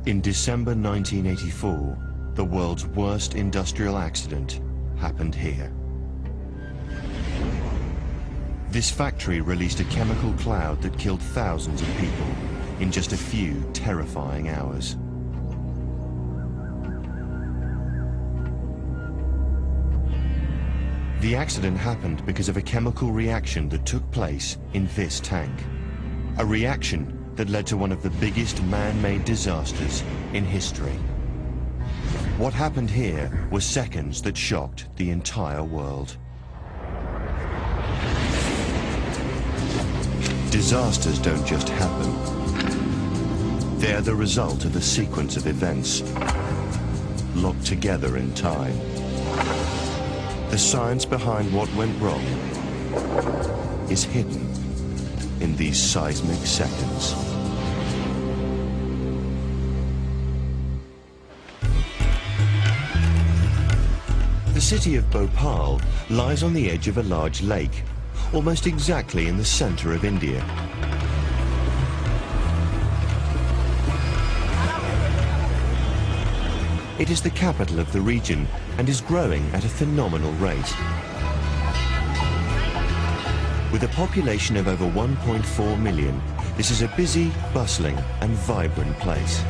In December 1984, the world's worst industrial accident happened here. This factory released a chemical cloud that killed thousands of people in just a few terrifying hours. The accident happened because of a chemical reaction that took place in this tank. A reaction that led to one of the biggest man-made disasters in history. What happened here was seconds that shocked the entire world. Disasters don't just happen. They're the result of a sequence of events locked together in time. The science behind what went wrong is hidden in these seismic seconds. The city of Bhopal lies on the edge of a large lake, almost exactly in the center of India. It is the capital of the region and is growing at a phenomenal rate. With a population of over 1.4 million, this is a busy, bustling and vibrant place.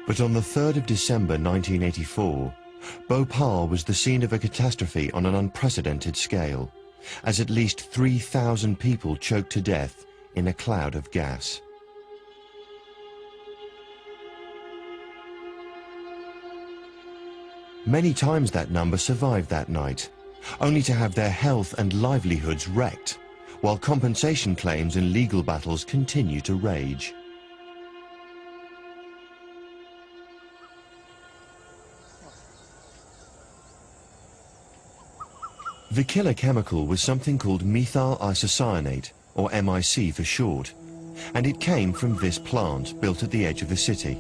But on the 3rd of December 1984, Bhopal was the scene of a catastrophe on an unprecedented scale, as at least 3,000 people choked to death in a cloud of gas. Many times that number survived that night, only to have their health and livelihoods wrecked, while compensation claims and legal battles continue to rage. The killer chemical was something called methyl isocyanate, or MIC for short, and it came from this plant built at the edge of the city.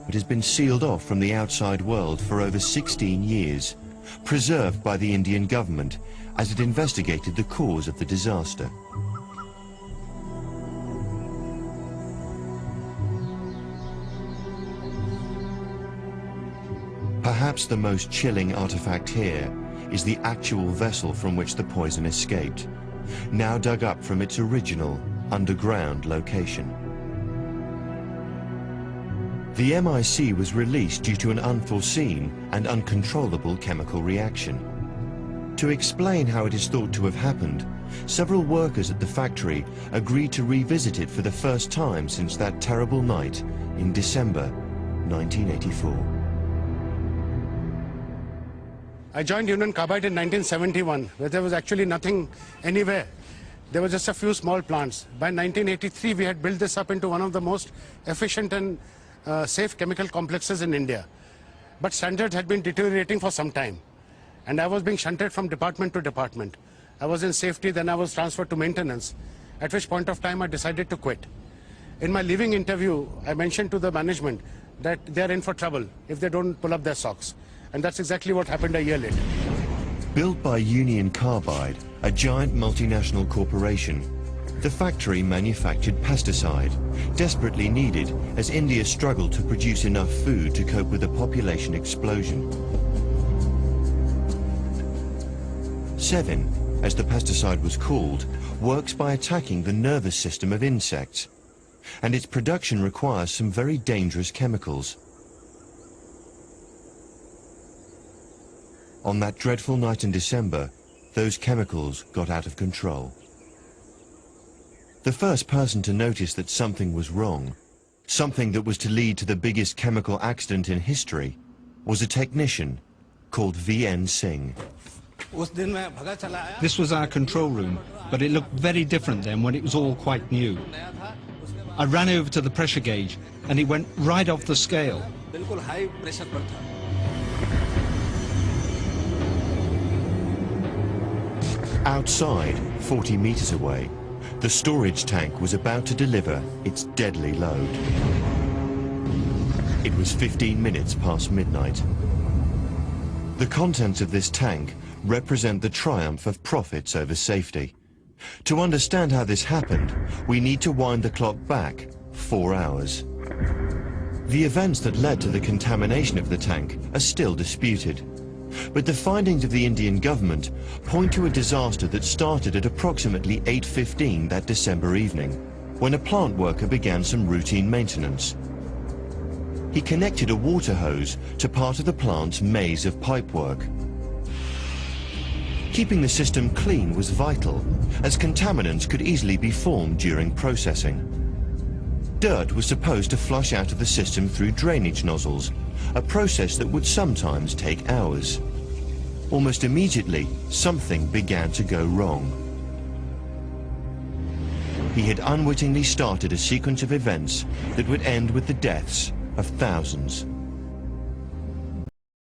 It has been sealed off from the outside world for over 16 years, preserved by the Indian government as it investigated the cause of the disaster. Perhaps the most chilling artifact here is the actual vessel from which the poison escaped, now dug up from its original underground location. The MIC was released due to an unforeseen and uncontrollable chemical reaction. To explain how it is thought to have happened, several workers at the factory agreed to revisit it for the first time since that terrible night in December 1984. I joined Union Carbide in 1971, where there was actually nothing anywhere. There were just a few small plants. By 1983, we had built this up into one of the most efficient and safe chemical complexes in India. But standards had been deteriorating for some time. And I was being shunted from department to department. I was in safety, then I was transferred to maintenance, at which point of time I decided to quit. In my leaving interview, I mentioned to the management that they're in for trouble if they don't pull up their socks. And that's exactly what happened a year later. Built by Union Carbide, a giant multinational corporation, the factory manufactured pesticide, desperately needed as India struggled to produce enough food to cope with a population explosion. 7, as the pesticide was called, works by attacking the nervous system of insects, and its production requires some very dangerous chemicals. On that dreadful night in December, those chemicals got out of control. The first person to notice that something was wrong, something that was to lead to the biggest chemical accident in history, was a technician called V.N. Singh. This was our control room, but it looked very different then when it was all quite new. I ran over to the pressure gauge and it went right off the scale. Outside, 40 meters away, the storage tank was about to deliver its deadly load. It was 15 minutes past midnight. The contents of this tank represent the triumph of profits over safety, To understand how this happened, we need to wind the clock back 4 hours. The events that led to the contamination of the tank are still disputed, but the findings of the Indian government point to a disaster that started at approximately 8:15 that December evening, when a plant worker began some routine maintenance. He connected a water hose to part of the plant's maze of pipework. Keeping the system clean was vital, as contaminants could easily be formed during processing. Dirt was supposed to flush out of the system through drainage nozzles, a process that would sometimes take hours. Almost immediately, something began to go wrong. He had unwittingly started a sequence of events that would end with the deaths of thousands.